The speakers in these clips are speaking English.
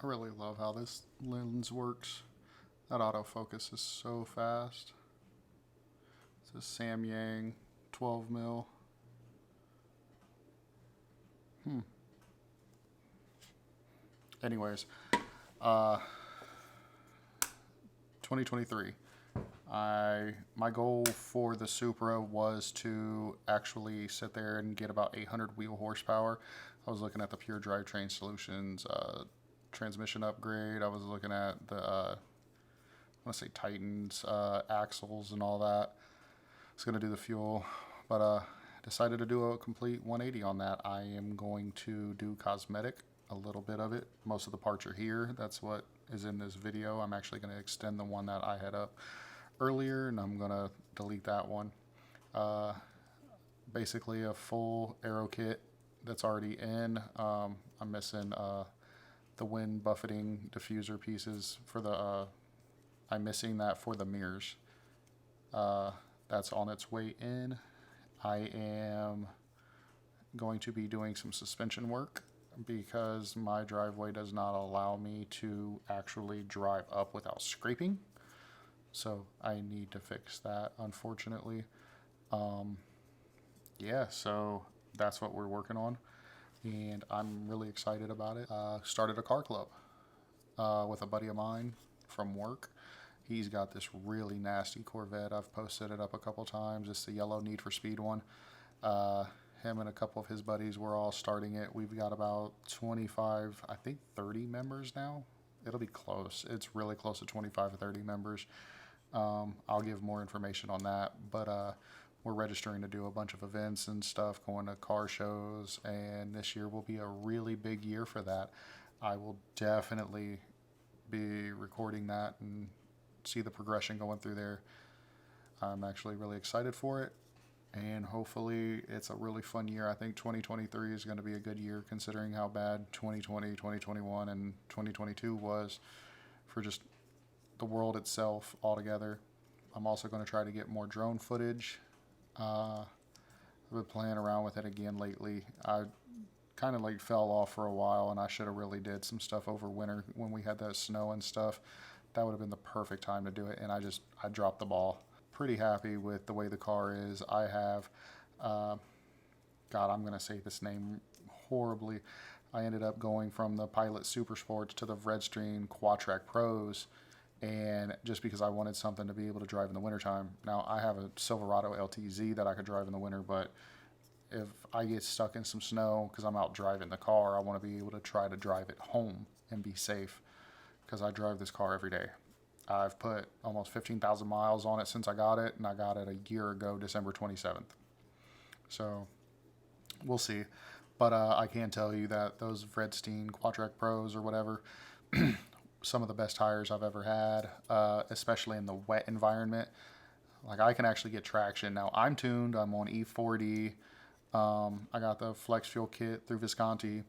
I really love how this lens works. That autofocus is so fast. It's a Samyang 12 mil. Anyways, 2023. My goal for the Supra was to actually sit there and get about 800 wheel horsepower. I was looking at the pure drivetrain solutions, transmission upgrade. I was looking at the I want to say Titans axles and all that. I was gonna do the fuel, but decided to do a complete 180 on that. I am going to do cosmetic, a little bit of it. Most of the parts are here. That's what is in this video. I'm actually going to extend the one that I had up earlier, and I'm going to delete that one. Basically a full aero kit that's already in. I'm missing the wind buffeting diffuser pieces for the I'm missing that for the mirrors. That's on its way in. I am going to be doing some suspension work because my driveway does not allow me to actually drive up without scraping. So I need to fix that, unfortunately. Yeah, so that's what we're working on, and I'm really excited about it. Started a car club with a buddy of mine from work. He's got this really nasty Corvette. I've posted it up a couple times. It's the yellow Need for Speed one. Him and a couple of his buddies were all starting it. We've got about 25, I think 30 members now. It'll be close. It's really close to 25 or 30 members. I'll give more information on that, but we're registering to do a bunch of events and stuff, going to car shows, and this year will be a really big year for that. I will definitely be recording that and see the progression going through there. I'm actually really excited for it, and hopefully it's a really fun year. I think 2023 is going to be a good year considering how bad 2020, 2021, and 2022 was for just the world itself altogether. I'm also going to try to get more drone footage. I've been playing around with it again lately. I kind of like fell off for a while, and I should have really did some stuff over winter when we had that snow and stuff. That would have been the perfect time to do it, and I dropped the ball. Pretty happy with the way the car is. I have, God, I'm going to say this name horribly. I ended up going from the Pilot Super Sports to the vredestein quatrac Pros, and just because I wanted something to be able to drive in the wintertime. Now, I have a Silverado LTZ that I could drive in the winter, but if I get stuck in some snow because I'm out driving the car, I want to be able to try to drive it home and be safe, because I drive this car every day. I've put almost 15,000 miles on it since I got it, and I got it a year ago, December 27th. So we'll see. But I can tell you that those vredestein quatrac Pros or whatever, some of the best tires I've ever had, especially in the wet environment. Like, I can actually get traction. Now, I'm tuned. I'm on E40. I got the flex fuel kit through Visconti,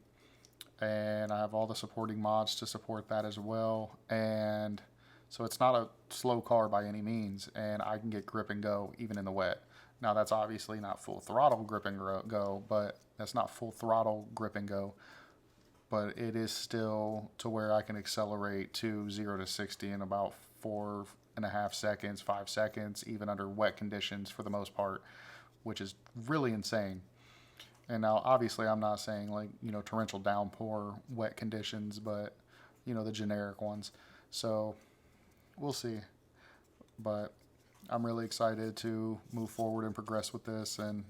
and I have all the supporting mods to support that as well. And so it's not a slow car by any means, and I can get grip and go even in the wet. Now, that's obviously not full throttle grip and go, but that's not full throttle grip and go. But it is still to where I can accelerate to 0 to 60 in about 4.5 seconds, 5 seconds, even under wet conditions for the most part, which is really insane. And now, obviously, I'm not saying like, torrential downpour, wet conditions, but, the generic ones. So we'll see. But I'm really excited to move forward and progress with this, and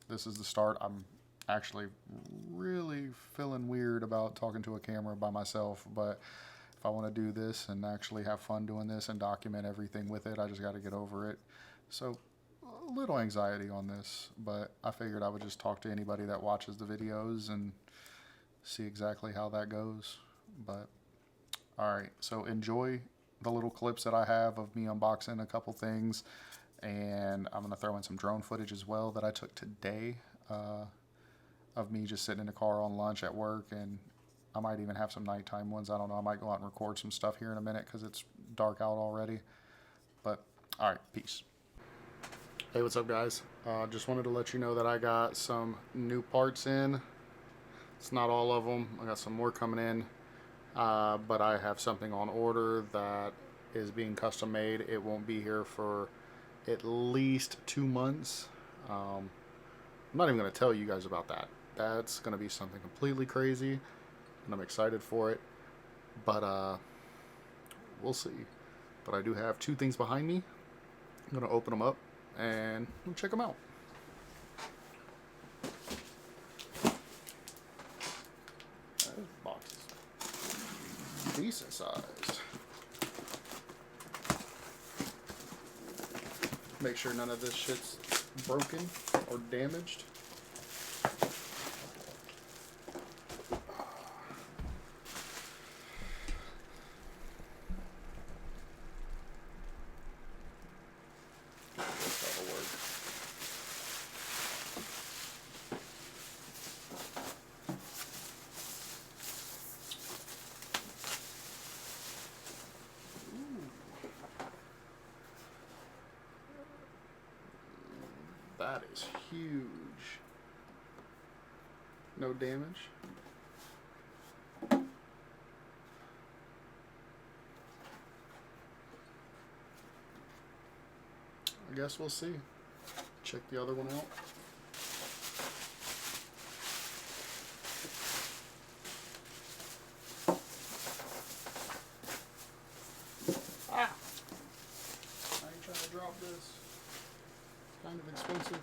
this is the start. I'm actually really feeling weird about talking to a camera by myself, but if I want to do this and actually have fun doing this and document everything with it, I just got to get over it. So a little anxiety on this, but I figured I would just talk to anybody that watches the videos and see exactly how that goes. But all right, so enjoy the little clips that I have of me unboxing a couple things, and I'm going to throw in some drone footage as well that I took today, of me just sitting in the car on lunch at work, and I might even have some nighttime ones. I don't know. I might go out and record some stuff here in a minute because it's dark out already. But all right, peace. Hey, what's up, guys? Just wanted to let you know that I got some new parts in. It's not all of them. I got some more coming in. but I have something on order that is being custom made. It won't be here for at least 2 months. I'm not even going to tell you guys about that. That's going to be something completely crazy, and I'm excited for it. But we'll see. But I do have 2 things behind me. I'm going to open them up and check them out. That box is decent sized. Make sure none of this shit's broken or damaged. That is huge. No damage. I guess we'll see. Check the other one out. Ah! I ain't trying to drop this. Kind of expensive.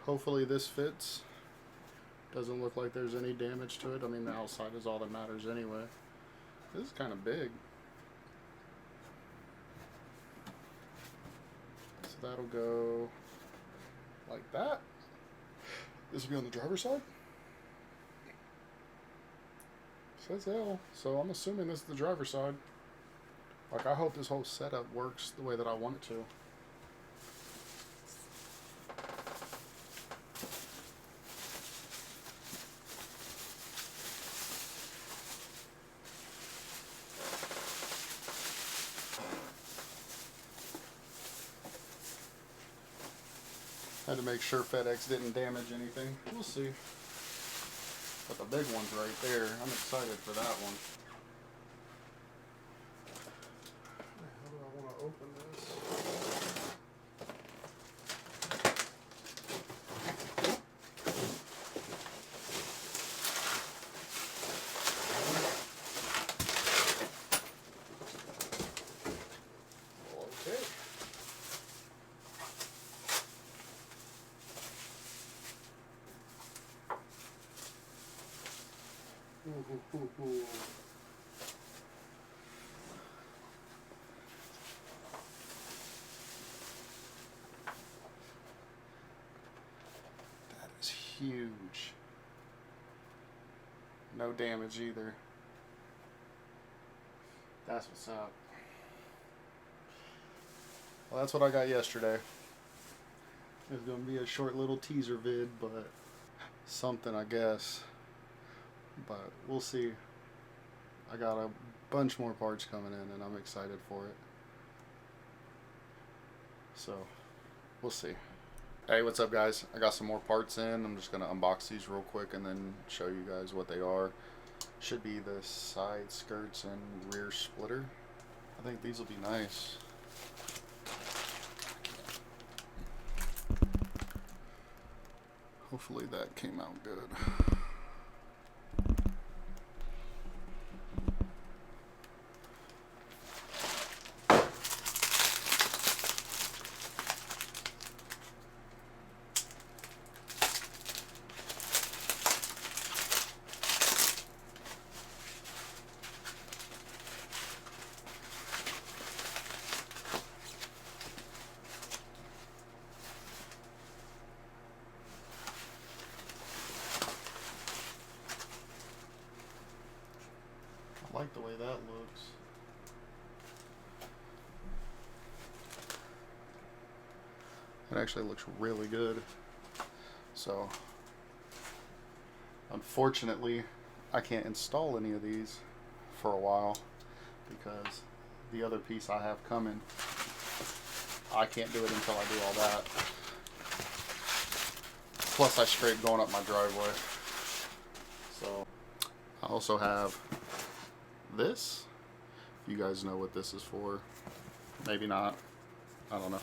Hopefully this fits. Doesn't look like there's any damage to it. I mean, the outside is all that matters anyway. This is kind of big. So that'll go like that. This will be on the driver's side. Says L, so I'm assuming this is the driver's side. Like, I hope this whole setup works the way that I want it to. Had to make sure FedEx didn't damage anything. We'll see. But the big one's right there. I'm excited for that one. How do I want to open this? Okay. Ooh. That is huge. No damage either. That's what's up. Well, that's what I got yesterday. It's gonna be a short little teaser vid, but something, I guess. But we'll see. I got a bunch more parts coming in and I'm excited for it. So we'll see. Hey, what's up guys? I got some more parts in. I'm just gonna unbox these real quick and then show you guys what they are. Should be the side skirts and rear splitter. I think these will be nice. Hopefully that came out good. I like the way that looks. It actually looks really good. So, unfortunately, I can't install any of these for a while because the other piece I have coming, I can't do it until I do all that. Plus, I scraped going up my driveway. So, I also have this. You guys know what this is for. Maybe not. I don't know.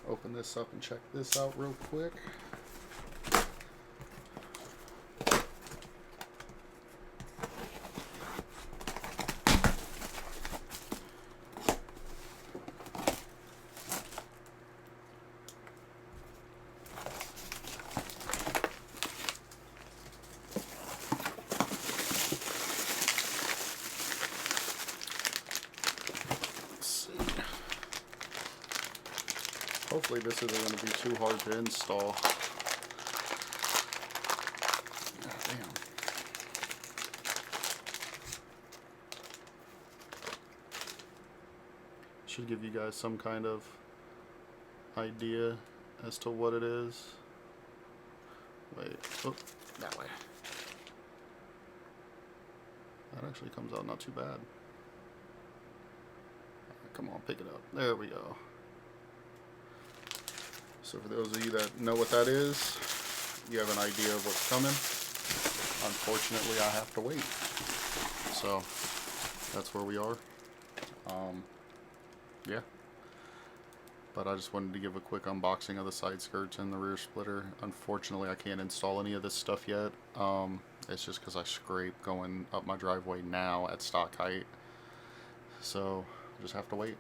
Open this up and check this out real quick. Hopefully this isn't going to be too hard to install. God damn. Should give you guys some kind of idea as to what it is. Wait, oh, that way. That actually comes out not too bad. Come on, pick it up. There we go. So for those of you that know what that is, you have an idea of what's coming. Unfortunately, I have to wait. So that's where we are. Yeah. But I just wanted to give a quick unboxing of the side skirts and the rear splitter. Unfortunately, I can't install any of this stuff yet. It's just because I scrape going up my driveway now at stock height. So just have to wait.